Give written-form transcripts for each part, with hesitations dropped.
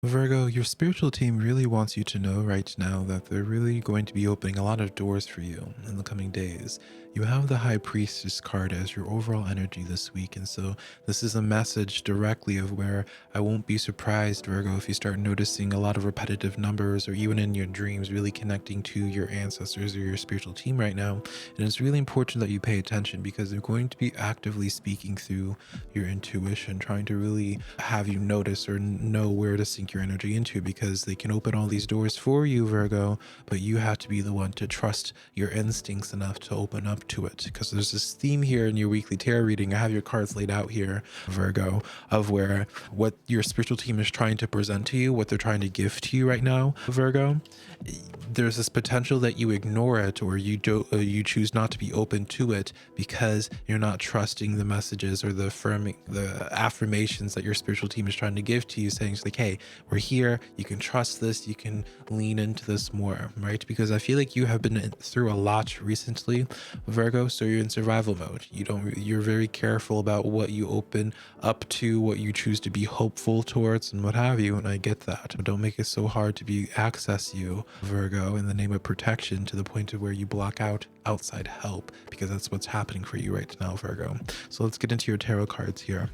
Virgo, your spiritual team really wants you to know right now that they're really going to be opening a lot of doors for you in the coming days. You have the High Priestess card as your overall energy this week, and so this is a message directly of where I won't be surprised, Virgo, if you start noticing a lot of repetitive numbers or even in your dreams really connecting to your ancestors or your spiritual team right now. And it's really important that you pay attention because they're going to be actively speaking through your intuition, trying to really have you notice or know where to sink your energy into, because they can open all these doors for you, Virgo, but you have to be the one to trust your instincts enough to open up to it. Because there's this theme here in your weekly tarot reading. I have your cards laid out here, Virgo, of where what your spiritual team is trying to present to you, what they're trying to give to you right now, Virgo. There's this potential that you ignore it, or you don't, you choose not to be open to it because you're not trusting the messages or the affirmations that your spiritual team is trying to give to you, saying it's like, hey, we're here, you can trust this, you can lean into this more, right? Because I feel like you have been through a lot recently, Virgo, so you're in survival mode. You're very careful about what you open up to, what you choose to be hopeful towards, and what have you, and I get that. But don't make it so hard to be access you, Virgo, in the name of protection, to the point of where you block out outside help, because that's what's happening for you right now, Virgo. So let's get into your tarot cards here.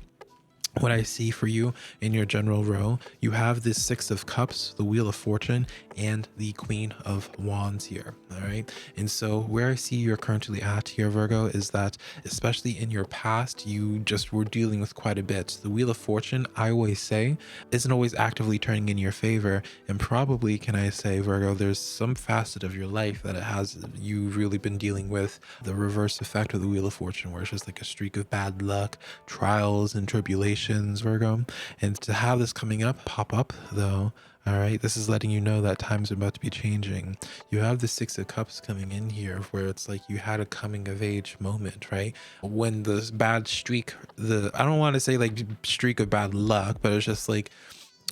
What I see for you in your general row, you have this Six of Cups, the Wheel of Fortune, and the Queen of Wands here. All right. And so where I see you're currently at here, Virgo, is that especially in your past, you just were dealing with quite a bit. The Wheel of Fortune, I always say, isn't always actively turning in your favor. And probably, can I say, Virgo, there's some facet of your life that it has, you've really been dealing with the reverse effect of the Wheel of Fortune, where it's just like a streak of bad luck, trials and tribulations, Virgo. And to have this coming up, pop up though, all right, this is letting you know that times are about to be changing. You have the Six of Cups coming in here, where it's like you had a coming of age moment, right? When the bad streak, I don't want to say like streak of bad luck, but it's just like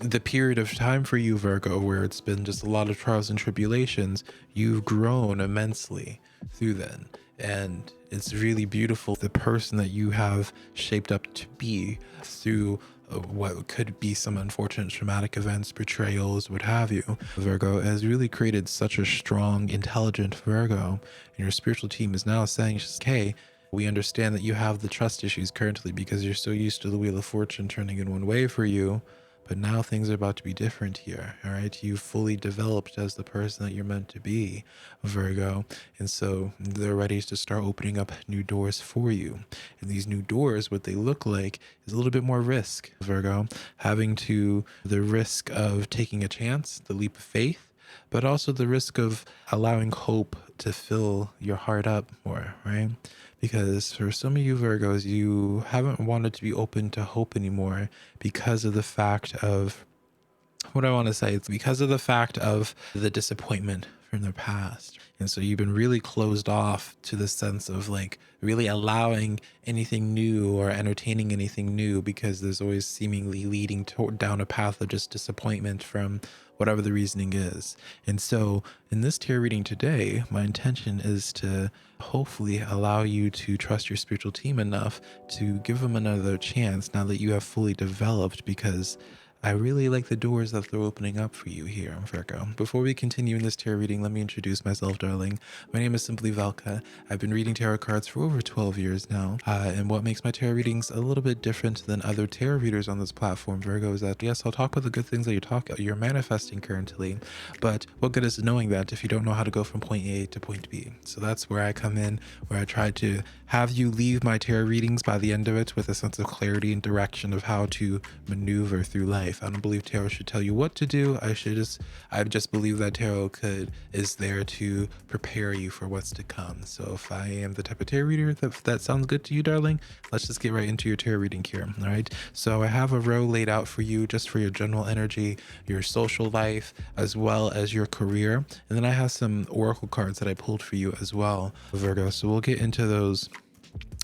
the period of time for you, Virgo, where it's been just a lot of trials and tribulations. You've grown immensely through then. And it's really beautiful, the person that you have shaped up to be through what could be some unfortunate traumatic events, betrayals, what have you. Virgo has really created such a strong, intelligent Virgo. And your spiritual team is now saying, hey, we understand that you have the trust issues currently because you're so used to the Wheel of Fortune turning in one way for you. But now things are about to be different here, all right? You've fully developed as the person that you're meant to be, Virgo. And so they're ready to start opening up new doors for you. And these new doors, what they look like is a little bit more risk, Virgo. The risk of taking a chance, the leap of faith, but also the risk of allowing hope to fill your heart up more, right? Because for some of you Virgos, you haven't wanted to be open to hope anymore because of the fact of, what I want to say, it's because of the fact of the disappointment from the past. And so you've been really closed off to the sense of like really allowing anything new or entertaining anything new, because there's always seemingly leading down a path of just disappointment from whatever the reasoning is. And so in this tarot reading today, my intention is to hopefully allow you to trust your spiritual team enough to give them another chance now that you have fully developed, because I really like the doors that they're opening up for you here, Virgo. Before we continue in this tarot reading, let me introduce myself, darling. My name is SimplyVelca. I've been reading tarot cards for over 12 years now. And what makes my tarot readings a little bit different than other tarot readers on this platform, Virgo, is that, yes, I'll talk about the good things that you're manifesting currently, but what good is knowing that if you don't know how to go from point A to point B? So that's where I come in, where I try to have you leave my tarot readings by the end of it with a sense of clarity and direction of how to maneuver through life. I don't believe tarot should tell you what to do. I just believe that tarot is there to prepare you for what's to come. So if I am the type of tarot reader that sounds good to you, darling, let's just get right into your tarot reading here. All right. So I have a row laid out for you just for your general energy, your social life, as well as your career. And then I have some oracle cards that I pulled for you as well, Virgo. So we'll get into those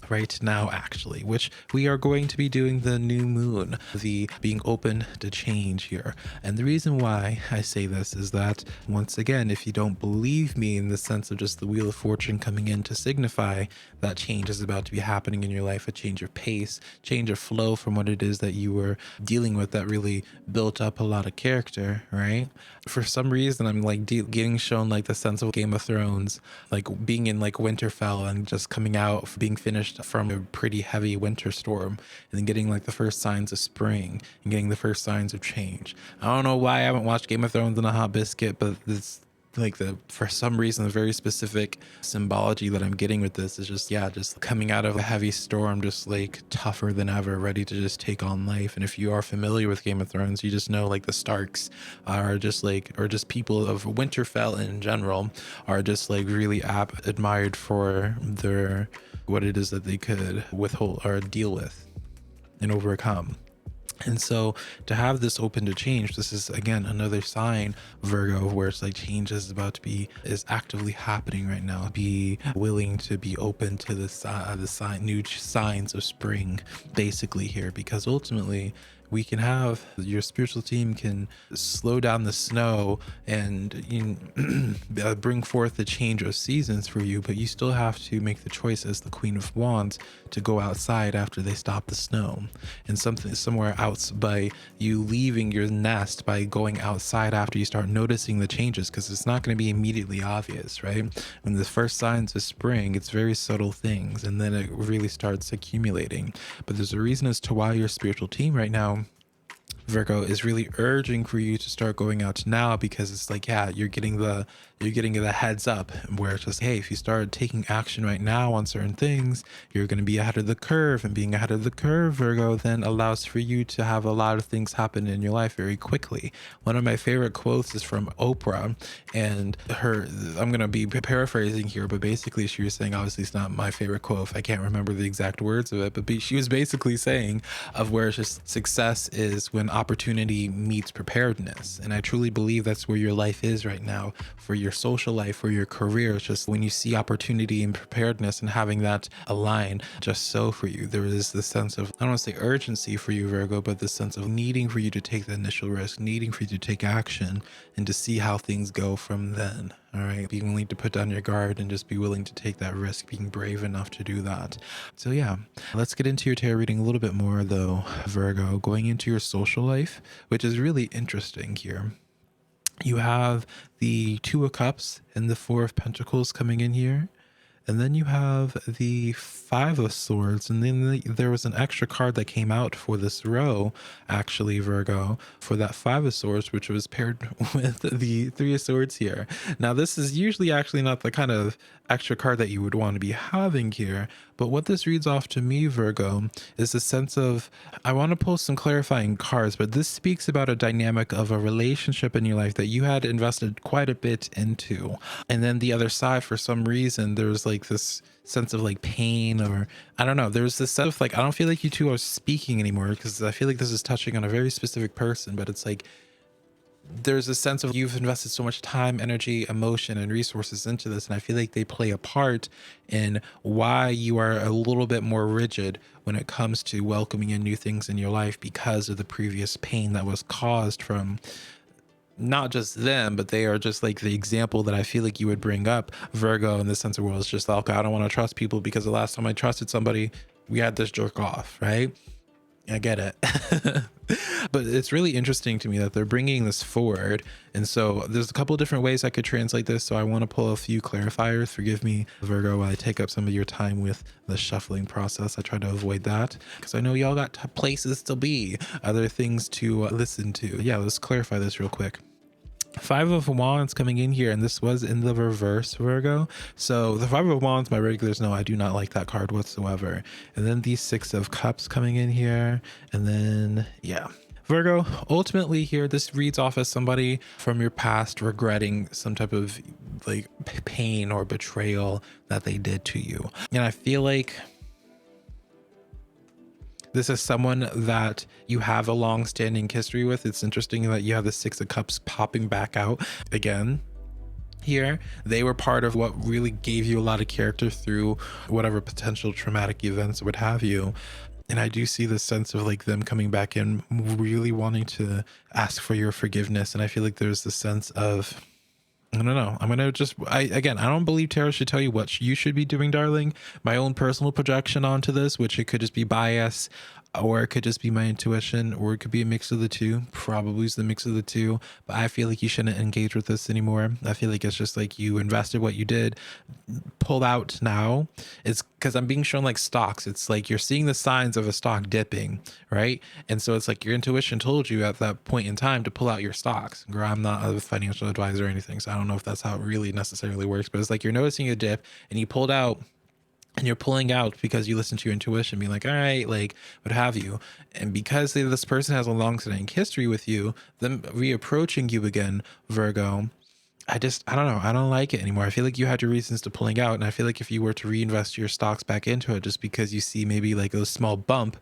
right now, actually, which we are going to be doing the new moon, the being open to change here. And the reason why I say this is that, once again, if you don't believe me in the sense of just the Wheel of Fortune coming in to signify that change is about to be happening in your life, a change of pace, change of flow from what it is that you were dealing with that really built up a lot of character, right? For some reason, I'm like getting shown like the sense of Game of Thrones, like being in like Winterfell and just coming out, being finished from a pretty heavy winter storm, and then getting like the first signs of spring and getting the first signs of change. I don't know why I haven't watched Game of Thrones in a hot biscuit, but this like for some reason the very specific symbology that I'm getting with this is just, yeah, just coming out of a heavy storm, just like tougher than ever, ready to just take on life. And if you are familiar with Game of Thrones, you just know like the Starks are just like, or just people of Winterfell in general, are just like really admired for their what it is that they could withhold or deal with and overcome. And so to have this open to change, this is again another sign, Virgo, where it's like change is actively happening right now. Be willing to be open to new signs of spring, basically here, because ultimately we can have your spiritual team can slow down the snow and bring forth the change of seasons for you, but you still have to make the choice as the Queen of Wands to go outside after they stop the snow, and somewhere out by you leaving your nest, by going outside after you start noticing the changes, because it's not going to be immediately obvious, right? When the first signs of spring, it's very subtle things, and then it really starts accumulating. But there's a reason as to why your spiritual team right now, Virgo, is really urging for you to start going out now, because it's like, yeah, you're getting the heads up where it's just, hey, if you start taking action right now on certain things, you're going to be ahead of the curve, and being ahead of the curve, Virgo, then allows for you to have a lot of things happen in your life very quickly. One of my favorite quotes is from Oprah, and I'm going to be paraphrasing here, but basically she was saying, obviously it's not my favorite quote, I can't remember the exact words of it, but she was basically saying of where it's just success is when opportunity meets preparedness. And I truly believe that's where your life is right now, for your social life, for your career. It's just when you see opportunity and preparedness and having that align just so for you, there is this sense of, I don't want to say urgency for you, Virgo, but this sense of needing for you to take the initial risk, needing for you to take action and to see how things go from then. All right, being willing to put down your guard and just be willing to take that risk, being brave enough to do that. So yeah, let's get into your tarot reading a little bit more though, Virgo, going into your social life, which is really interesting here. You have the Two of Cups and the Four of Pentacles coming in here. And then you have the Five of Swords, and then there was an extra card that came out for this row, actually, Virgo, for that Five of Swords, which was paired with the Three of Swords here. Now, this is usually actually not the kind of extra card that you would want to be having here, but what this reads off to me, Virgo, is a sense of, I want to pull some clarifying cards, but this speaks about a dynamic of a relationship in your life that you had invested quite a bit into. And then the other side, for some reason, there's like this sense of like pain, or I don't know, there's this sense of like, I don't feel like you two are speaking anymore, because I feel like this is touching on a very specific person, but it's like, there's a sense of you've invested so much time, energy, emotion, and resources into this, and I feel like they play a part in why you are a little bit more rigid when it comes to welcoming in new things in your life, because of the previous pain that was caused from not just them, but they are just like the example that I feel like you would bring up, Virgo, in the sense of, well, it's just like, I don't want to trust people because the last time I trusted somebody, we had this jerk off, right? I get it. But it's really interesting to me that they're bringing this forward. And so there's a couple of different ways I could translate this. So I want to pull a few clarifiers. Forgive me, Virgo, while I take up some of your time with the shuffling process. I try to avoid that because I know y'all got places to be, other things to listen to. Yeah, let's clarify this real quick. Five of Wands coming in here, and this was in the reverse, Virgo. So the Five of Wands, my regulars know I do not like that card whatsoever. And then the Six of Cups coming in here, and then yeah, Virgo, ultimately here, this reads off as somebody from your past regretting some type of like pain or betrayal that they did to you. And I feel like this is someone that you have a long-standing history with. It's interesting that you have the Six of Cups popping back out again. here. They were part of what really gave you a lot of character through whatever potential traumatic events would have you. And I do see the sense of like them coming back in, really wanting to ask for your forgiveness. And I feel like there's the sense of, I don't know. I'm gonna just, again, I don't believe tarot should tell you what you should be doing, darling. My own personal projection onto this, which it could just be bias, or it could just be my intuition, or it could be a mix of the two. Probably is the mix of the two. But I feel like you shouldn't engage with this anymore. I feel like it's just like you invested what you did, pull out now. It's because I'm being shown like stocks. It's like you're seeing the signs of a stock dipping, right? And so it's like your intuition told you at that point in time to pull out your stocks. Girl, I'm not a financial advisor or anything, so I don't know if that's how it really necessarily works, but it's like you're noticing a dip and you pulled out, and you're pulling out because you listen to your intuition, being like, all right, like what have you. And because this person has a long-standing history with you, them reapproaching you again, Virgo, I don't know. I don't like it anymore. I feel like you had your reasons to pulling out. And I feel like if you were to reinvest your stocks back into it, just because you see maybe like a small bump,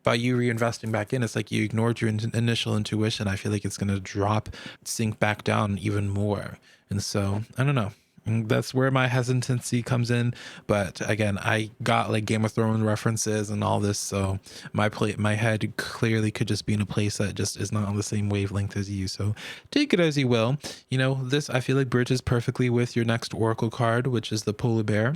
by you reinvesting back in, it's like you ignored your initial intuition. I feel like it's going to sink back down even more. And so I don't know. That's where my hesitancy comes in. But again, I got like Game of Thrones references and all this, so my head clearly could just be in a place that just is not on the same wavelength as you. So take it as you will. You know, this I feel like bridges perfectly with your next oracle card, which is the polar bear.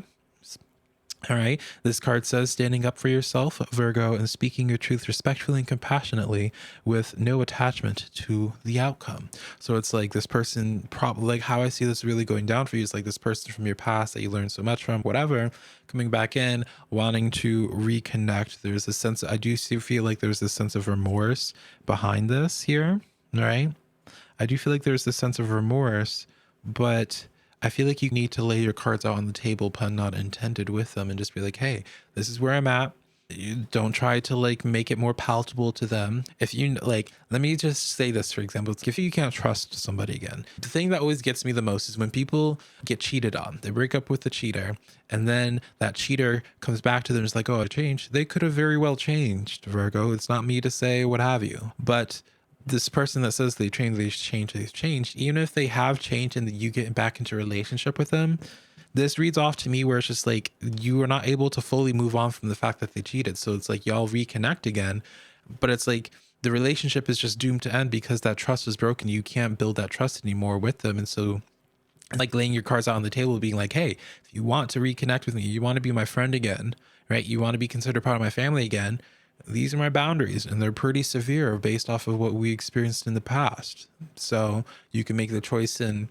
All right. This card says standing up for yourself, Virgo, and speaking your truth respectfully and compassionately with no attachment to the outcome. So it's like this person, probably like how I see this really going down for you is like this person from your past that you learned so much from, whatever, coming back in, wanting to reconnect. There's a sense, I do feel like there's this sense of remorse behind this here. Right. I do feel like there's this sense of remorse, but I feel like you need to lay your cards out on the table, pun not intended, with them and just be like, hey, this is where I'm at. You don't try to like make it more palatable to them. If you like, let me just say this, for example, if you can't trust somebody again, the thing that always gets me the most is when people get cheated on. They break up with the cheater and then that cheater comes back to them and is like, oh, I changed. They could have very well changed, Virgo. It's not me to say what have you. But this person that says they've changed, even if they have changed and you get back into a relationship with them, this reads off to me where it's just like you are not able to fully move on from the fact that they cheated. So it's like y'all reconnect again, but it's like the relationship is just doomed to end because that trust is broken. You can't build that trust anymore with them. And so like laying your cards out on the table, being like, hey, if you want to reconnect with me, you want to be my friend again, right? You want to be considered part of my family again. These are my boundaries, and they're pretty severe based off of what we experienced in the past. So you can make the choice in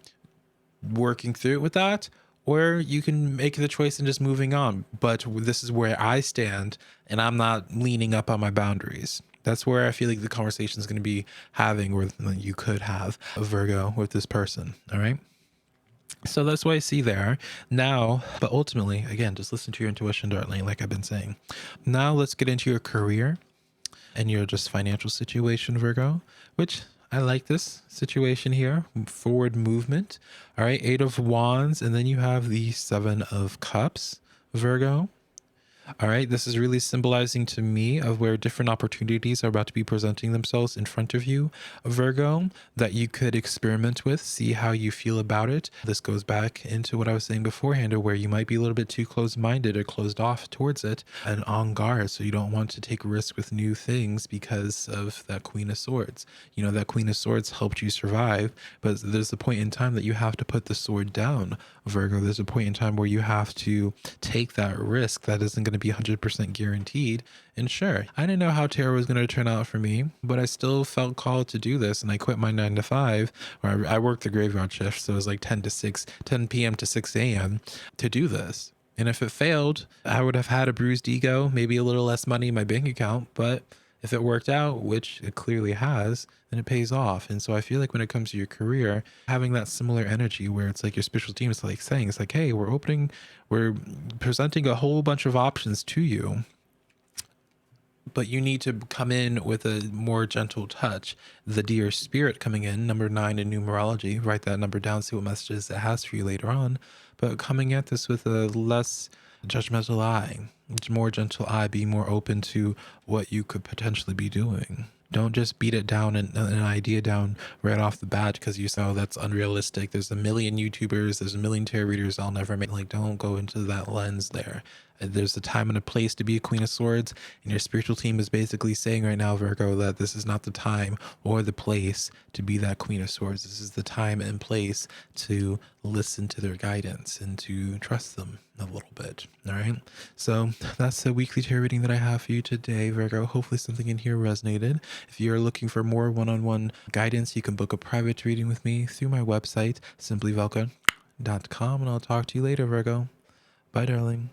working through it with that, or you can make the choice in just moving on. But this is where I stand, and I'm not leaning up on my boundaries. That's where I feel like the conversation is going to be having, or you could have a Virgo with this person. All right. So that's what I see there now. But ultimately, again, just listen to your intuition, darling, like I've been saying. Now let's get into your career and your just financial situation, Virgo, which I like this situation here. Forward movement. All right. 8 of Wands. And then you have the 7 of Cups, Virgo. All right, this is really symbolizing to me of where different opportunities are about to be presenting themselves in front of you, Virgo, that you could experiment with, see how you feel about it. This goes back into what I was saying beforehand, or where you might be a little bit too closed-minded or closed off towards it and on guard. So you don't want to take risks with new things because of that Queen of Swords. You know, that Queen of Swords helped you survive, but there's a point in time that you have to put the sword down, Virgo. There's a point in time where you have to take that risk that isn't going to be 100% guaranteed. And sure, I didn't know how tarot was going to turn out for me, but I still felt called to do this. And I quit my 9 to 5, or I worked the graveyard shift. So it was like 10 p.m. to 6 a.m. to do this. And if it failed, I would have had a bruised ego, maybe a little less money in my bank account. But if it worked out, which it clearly has, then it pays off. And so I feel like when it comes to your career, having that similar energy where it's like your spiritual team is like saying, it's like, hey, we're presenting a whole bunch of options to you, but you need to come in with a more gentle touch. The dear spirit coming in, number 9 in numerology, write that number down, see what messages it has for you later on. But coming at this with a less judgmental eye, more gentle eye, be more open to what you could potentially be doing. Don't just beat it down and an idea down right off the bat because you saw that's unrealistic. There's a million YouTubers, there's a million tarot readers. I'll never make, like, don't go into that lens there. There's a time and a place to be a Queen of Swords, and your spiritual team is basically saying right now, Virgo, that this is not the time or the place to be that Queen of Swords. This is the time and place to listen to their guidance and to trust them a little bit. All right. So that's the weekly tarot reading that I have for you today, Virgo. Hopefully something in here resonated. If you're looking for more one-on-one guidance, you can book a private reading with me through my website, SimplyVelca.com, and I'll talk to you later, Virgo. Bye, darling.